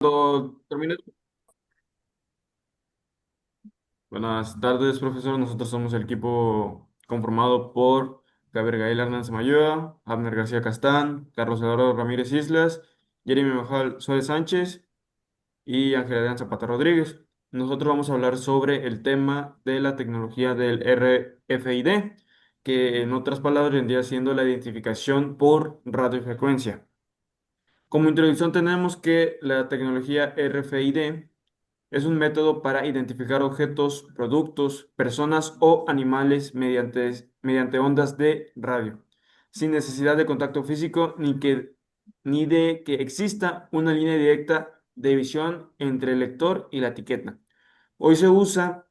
Cuando termine. Buenas tardes, profesor. Nosotros somos el equipo conformado por Gabriel Gael Hernández Mayoa, Abner García Castán, Carlos Eduardo Ramírez Islas, Jeremy Majal Suárez Sánchez y Ángel Adrián Zapata Rodríguez. Nosotros vamos a hablar sobre el tema de la tecnología del RFID, que en otras palabras vendría siendo la identificación por radiofrecuencia. Como introducción tenemos que la tecnología RFID es un método para identificar objetos, productos, personas o animales mediante ondas de radio, sin necesidad de contacto físico ni de que exista una línea directa de visión entre el lector y la etiqueta. Hoy se usa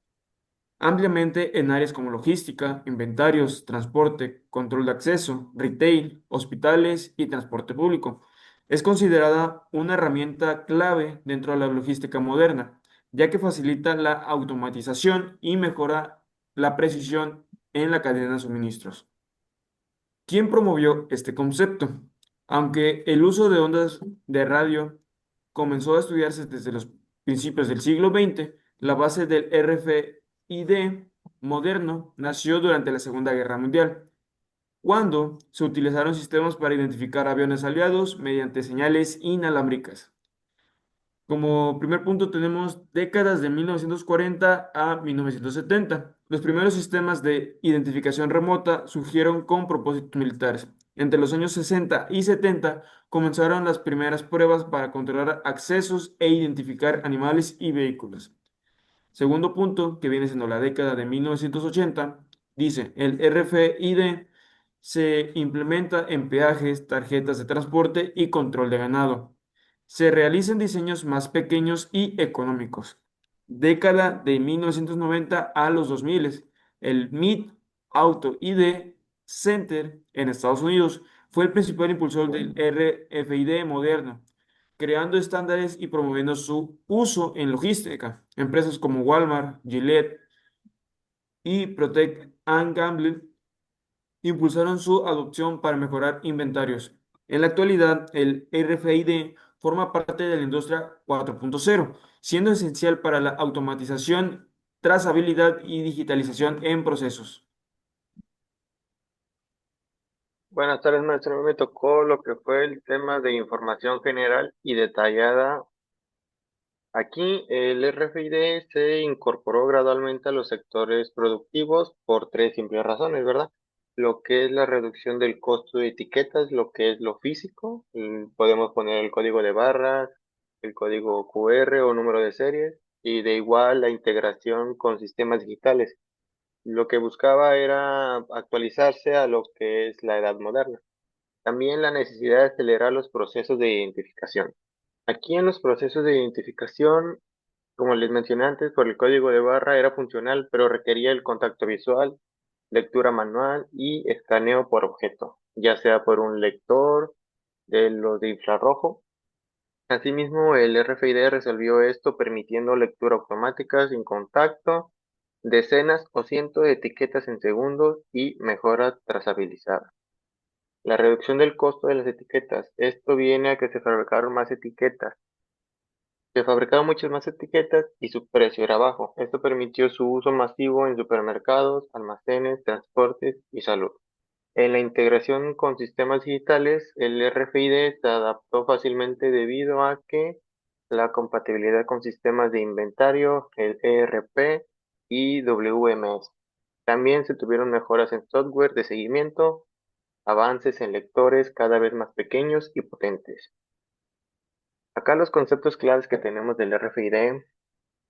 ampliamente en áreas como logística, inventarios, transporte, control de acceso, retail, hospitales y transporte público. Es considerada una herramienta clave dentro de la logística moderna, ya que facilita la automatización y mejora la precisión en la cadena de suministros. ¿Quién promovió este concepto? Aunque el uso de ondas de radio comenzó a estudiarse desde los principios del siglo XX, la base del RFID moderno nació durante la Segunda Guerra Mundial, cuando se utilizaron sistemas para identificar aviones aliados mediante señales inalámbricas. Como primer punto tenemos décadas de 1940 a 1970. Los primeros sistemas de identificación remota surgieron con propósitos militares. Entre los años 60 y 70 comenzaron las primeras pruebas para controlar accesos e identificar animales y vehículos. Segundo punto, que viene siendo la década de 1980, dice, el RFID se implementa en peajes, tarjetas de transporte y control de ganado. Se realizan diseños más pequeños y económicos. Década de 1990 a los 2000, el Mid Auto ID Center en Estados Unidos fue el principal impulsor del RFID moderno, creando estándares y promoviendo su uso en logística. Empresas como Walmart, Gillette y Procter Gamble impulsaron su adopción para mejorar inventarios. En la actualidad, el RFID forma parte de la industria 4.0, siendo esencial para la automatización, trazabilidad y digitalización en procesos. Buenas tardes, maestro. A mí me tocó lo que fue el tema de información general y detallada. Aquí el RFID se incorporó gradualmente a los sectores productivos por tres simples razones, ¿verdad? Lo que es la reducción del costo de etiquetas, lo que es lo físico, podemos poner el código de barras, el código QR o número de series, y de igual la integración con sistemas digitales. Lo que buscaba era actualizarse a lo que es la edad moderna. También la necesidad de acelerar los procesos de identificación. Aquí en los procesos de identificación, como les mencioné antes, por el código de barra era funcional, pero requería el contacto visual, lectura manual y escaneo por objeto, ya sea por un lector de los de infrarrojo. Asimismo, el RFID resolvió esto permitiendo lectura automática sin contacto, decenas o cientos de etiquetas en segundos y mejora trazabilizada. La reducción del costo de las etiquetas. Esto viene a que se fabricaron más etiquetas. Se fabricaron muchas más etiquetas y su precio era bajo. Esto permitió su uso masivo en supermercados, almacenes, transportes y salud. En la integración con sistemas digitales, el RFID se adaptó fácilmente debido a que la compatibilidad con sistemas de inventario, el ERP y WMS. También se tuvieron mejoras en software de seguimiento, avances en lectores cada vez más pequeños y potentes. Acá los conceptos claves que tenemos del RFID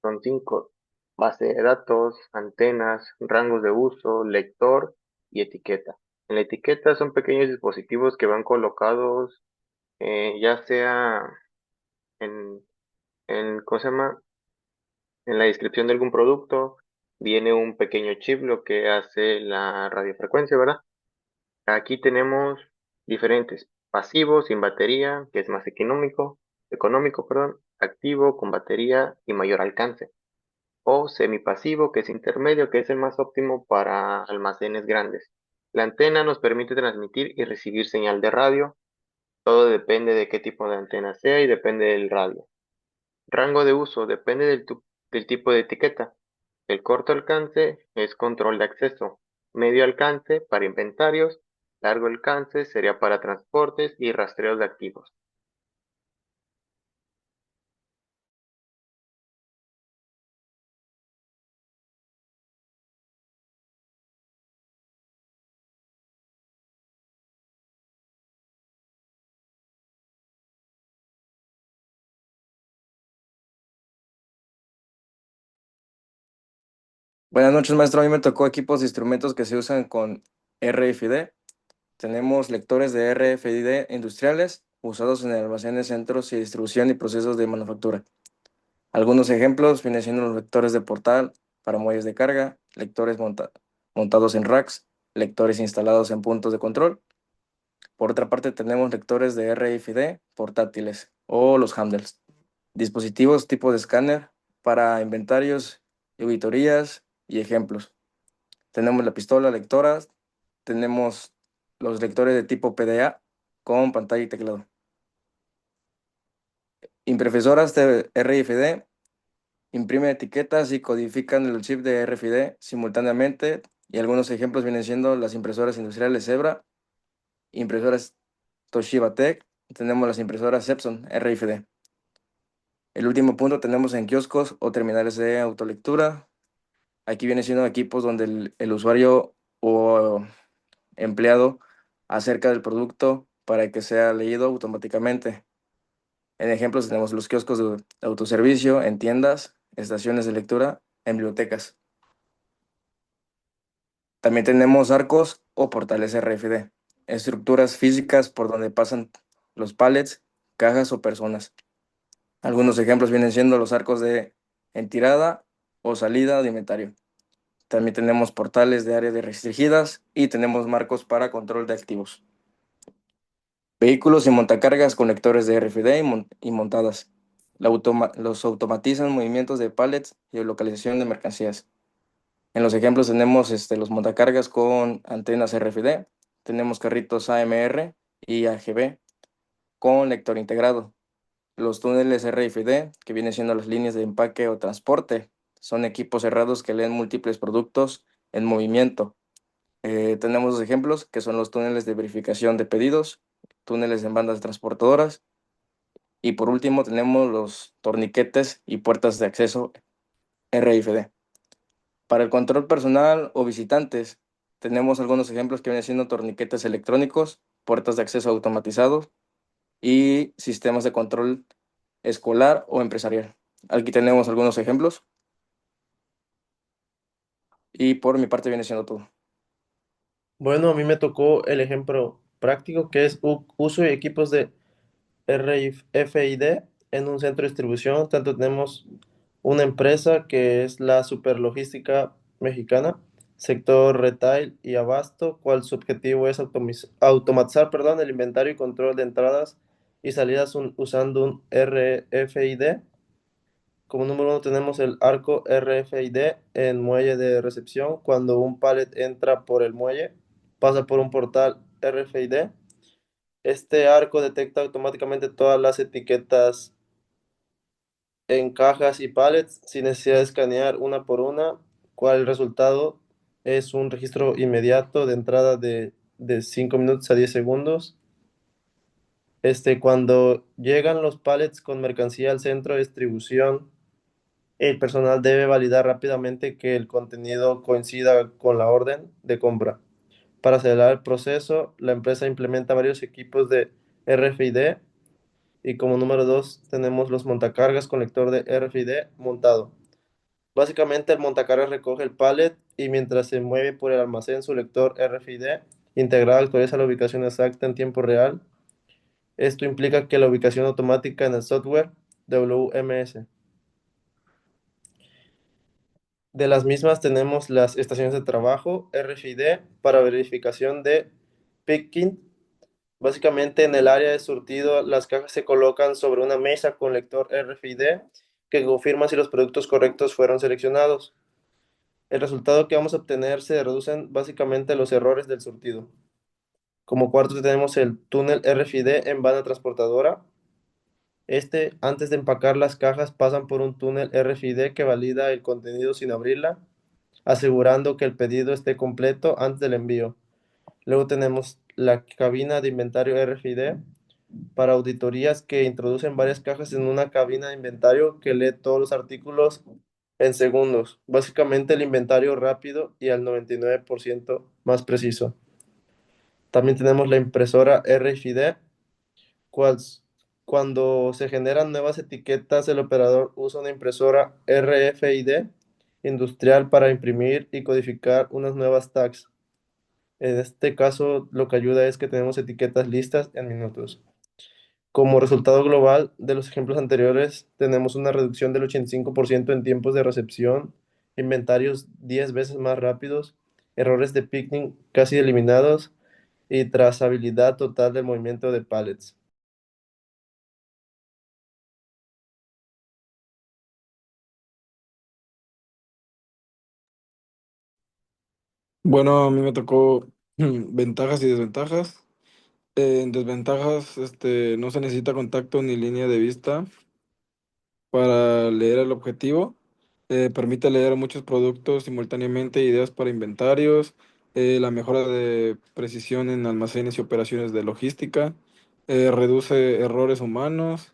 son cinco: base de datos, antenas, rangos de uso, lector y etiqueta. En la etiqueta son pequeños dispositivos que van colocados ya sea en, ¿cómo se llama? En la descripción de algún producto, viene un pequeño chip, lo que hace la radiofrecuencia, ¿verdad? Aquí tenemos diferentes: pasivo sin batería, que es más económico, perdón, activo con batería y mayor alcance, o semipasivo, que es intermedio, que es el más óptimo para almacenes grandes. La antena nos permite transmitir y recibir señal de radio. Todo depende de qué tipo de antena sea y depende del radio. Rango de uso depende del tipo de etiqueta. El corto alcance es control de acceso. Medio alcance para inventarios. Largo alcance sería para transportes y rastreos de activos. Buenas noches, maestro. A mí me tocó equipos de instrumentos que se usan con RFID. Tenemos lectores de RFID industriales usados en almacenes, centros y distribución y procesos de manufactura. Algunos ejemplos vienen siendo los lectores de portal para muelles de carga, lectores montados en racks, lectores instalados en puntos de control. Por otra parte, tenemos lectores de RFID portátiles o los handles, dispositivos tipo de escáner para inventarios, auditorías y ejemplos. Tenemos la pistola lectora, tenemos los lectores de tipo PDA con pantalla y teclado. Impresoras de RFID imprimen etiquetas y codifican el chip de RFID simultáneamente, y algunos ejemplos vienen siendo las impresoras industriales Zebra, impresoras Toshiba Tech, tenemos las impresoras Epson RFID. El último punto tenemos en kioscos o terminales de autolectura. Aquí viene siendo equipos donde el usuario o empleado acerca del producto para que sea leído automáticamente. En ejemplos tenemos los kioscos de autoservicio en tiendas, estaciones de lectura, en bibliotecas. También tenemos arcos o portales RFID, estructuras físicas por donde pasan los pallets, cajas o personas. Algunos ejemplos vienen siendo los arcos de entrada o salida de inventario. También tenemos portales de áreas restringidas y tenemos marcos para control de activos. Vehículos y montacargas con lectores de RFID y montadas. Los automatizan movimientos de pallets y localización de mercancías. En los ejemplos tenemos los montacargas con antenas RFID, tenemos carritos AMR y AGB con lector integrado. Los túneles RFID, que vienen siendo las líneas de empaque o transporte, son equipos cerrados que leen múltiples productos en movimiento. Tenemos dos ejemplos, que son los túneles de verificación de pedidos, túneles en bandas transportadoras, y por último tenemos los torniquetes y puertas de acceso RFID. Para el control personal o visitantes, tenemos algunos ejemplos que vienen siendo torniquetes electrónicos, puertas de acceso automatizados y sistemas de control escolar o empresarial. Aquí tenemos algunos ejemplos y por mi parte viene siendo todo. Bueno, a mí me tocó el ejemplo práctico que es uso de equipos de RFID en un centro de distribución. Tanto tenemos una empresa que es la Superlogística Mexicana, sector retail y abasto, cual su objetivo es automatizar, perdón, el inventario y control de entradas y salidas usando un RFID. Como número uno tenemos el arco RFID en muelle de recepción. Cuando un pallet entra por el muelle, pasa por un portal RFID. Este arco detecta automáticamente todas las etiquetas en cajas y pallets sin necesidad de escanear una por una, cual el resultado es un registro inmediato de entrada de 5 minutos a 10 segundos. Cuando llegan los pallets con mercancía al centro de distribución, el personal debe validar rápidamente que el contenido coincida con la orden de compra. Para acelerar el proceso, la empresa implementa varios equipos de RFID y como número dos tenemos los montacargas con lector de RFID montado. Básicamente el montacargas recoge el pallet y mientras se mueve por el almacén su lector RFID integrado actualiza la ubicación exacta en tiempo real. Esto implica que la ubicación automática en el software WMS. De las mismas tenemos las estaciones de trabajo RFID para verificación de picking. Básicamente en el área de surtido las cajas se colocan sobre una mesa con lector RFID que confirma si los productos correctos fueron seleccionados. El resultado que vamos a obtener se reducen básicamente los errores del surtido. Como cuarto tenemos el túnel RFID en banda transportadora. Antes de empacar las cajas, pasan por un túnel RFID que valida el contenido sin abrirla, asegurando que el pedido esté completo antes del envío. Luego tenemos la cabina de inventario RFID para auditorías que introducen varias cajas en una cabina de inventario que lee todos los artículos en segundos. Básicamente el inventario rápido y al 99% más preciso. También tenemos la impresora RFID. cual- Cuando se generan nuevas etiquetas, el operador usa una impresora RFID industrial para imprimir y codificar unas nuevas tags. En este caso, lo que ayuda es que tenemos etiquetas listas en minutos. Como resultado global de los ejemplos anteriores, tenemos una reducción del 85% en tiempos de recepción, inventarios 10 veces más rápidos, errores de picking casi eliminados y trazabilidad total del movimiento de pallets. Bueno, a mí me tocó ventajas y desventajas. En desventajas, no se necesita contacto ni línea de vista para leer el objetivo. Permite leer muchos productos simultáneamente, ideas para inventarios, la mejora de precisión en almacenes y operaciones de logística, reduce errores humanos,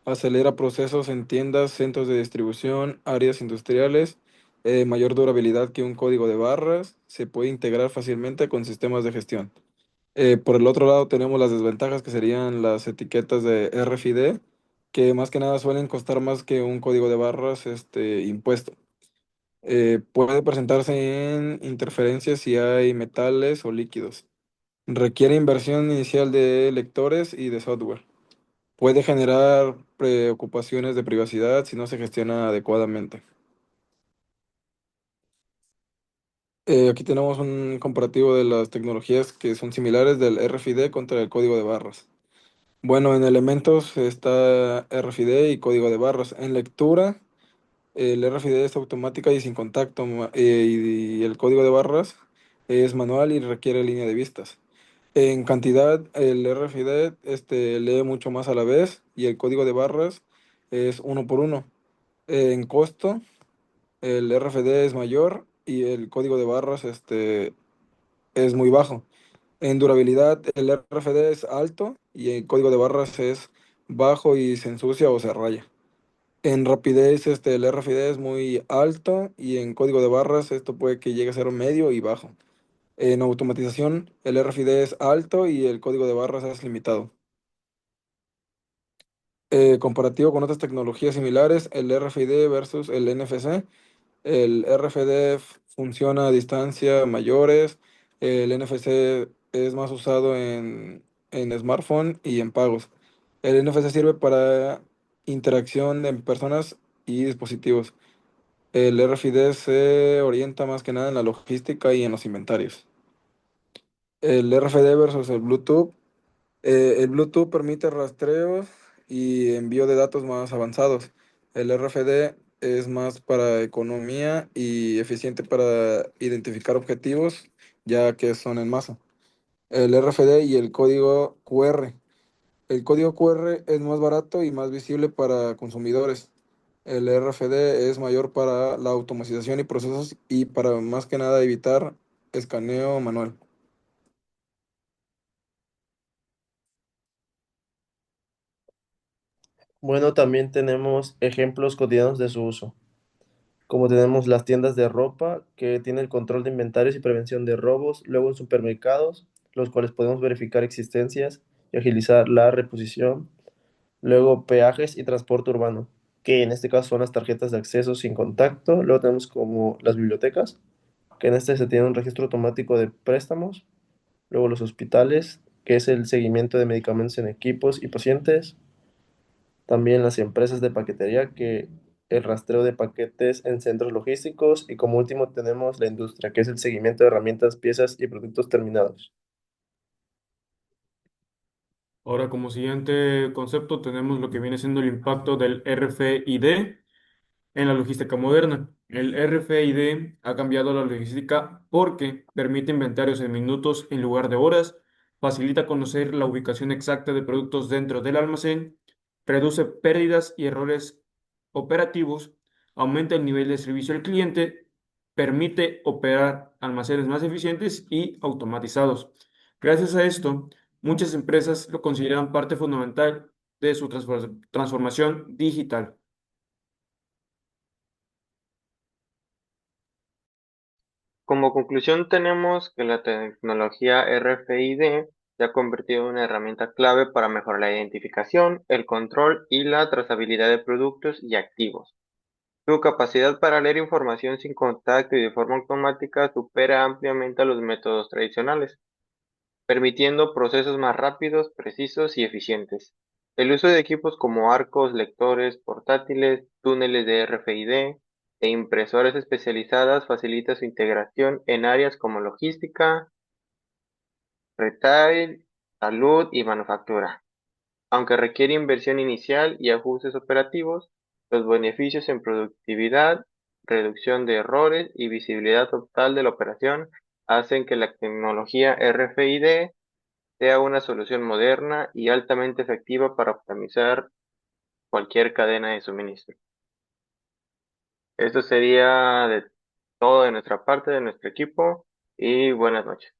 acelera procesos en tiendas, centros de distribución, áreas industriales, mayor durabilidad que un código de barras, se puede integrar fácilmente con sistemas de gestión. Por el otro lado tenemos las desventajas que serían las etiquetas de RFID, que más que nada suelen costar más que un código de barras impuesto. Puede presentarse en interferencias si hay metales o líquidos. Requiere inversión inicial de lectores y de software. Puede generar preocupaciones de privacidad si no se gestiona adecuadamente. Aquí tenemos un comparativo de las tecnologías que son similares del RFID contra el código de barras. Bueno, en elementos está RFID y código de barras. En lectura, el RFID es automática y sin contacto, y el código de barras es manual y requiere línea de vistas. En cantidad, el RFID lee mucho más a la vez y el código de barras es uno por uno. En costo, el RFID es mayor y el código de barras es muy bajo. En durabilidad, el RFD es alto y el código de barras es bajo y se ensucia o se raya. En rapidez, el RFD es muy alto y en código de barras esto puede que llegue a ser medio y bajo. En automatización, el RFD es alto y el código de barras es limitado. Comparativo con otras tecnologías similares, el RFID versus el NFC. El RFD funciona a distancia mayores. El NFC es más usado en smartphone y en pagos. El NFC sirve para interacción en personas y dispositivos. El RFID se orienta más que nada en la logística y en los inventarios. El RFD versus el Bluetooth. El Bluetooth permite rastreos y envío de datos más avanzados. El RFD es más para economía y eficiente para identificar objetivos, ya que son en masa. El RFD y el código QR. El código QR es más barato y más visible para consumidores. El RFD es mayor para la automatización y procesos y para más que nada evitar escaneo manual. Bueno, también tenemos ejemplos cotidianos de su uso, como tenemos las tiendas de ropa que tienen el control de inventarios y prevención de robos, luego en supermercados, los cuales podemos verificar existencias y agilizar la reposición, luego peajes y transporte urbano, que en este caso son las tarjetas de acceso sin contacto, luego tenemos como las bibliotecas, que en este se tiene un registro automático de préstamos, luego los hospitales, que es el seguimiento de medicamentos en equipos y pacientes, también las empresas de paquetería, que el rastreo de paquetes en centros logísticos. Y como último tenemos la industria, que es el seguimiento de herramientas, piezas y productos terminados. Ahora, como siguiente concepto, tenemos lo que viene siendo el impacto del RFID en la logística moderna. El RFID ha cambiado la logística porque permite inventarios en minutos en lugar de horas, facilita conocer la ubicación exacta de productos dentro del almacén reduce pérdidas y errores operativos, aumenta el nivel de servicio al cliente, permite operar almacenes más eficientes y automatizados. Gracias a esto, muchas empresas lo consideran parte fundamental de su transformación digital. Como conclusión tenemos que la tecnología RFID se ha convertido en una herramienta clave para mejorar la identificación, el control y la trazabilidad de productos y activos. Su capacidad para leer información sin contacto y de forma automática supera ampliamente a los métodos tradicionales, permitiendo procesos más rápidos, precisos y eficientes. El uso de equipos como arcos, lectores, portátiles, túneles de RFID e impresoras especializadas facilita su integración en áreas como logística, retail, salud y manufactura. Aunque requiere inversión inicial y ajustes operativos, los beneficios en productividad, reducción de errores y visibilidad total de la operación hacen que la tecnología RFID sea una solución moderna y altamente efectiva para optimizar cualquier cadena de suministro. Esto sería de todo de nuestra parte, de nuestro equipo, y buenas noches.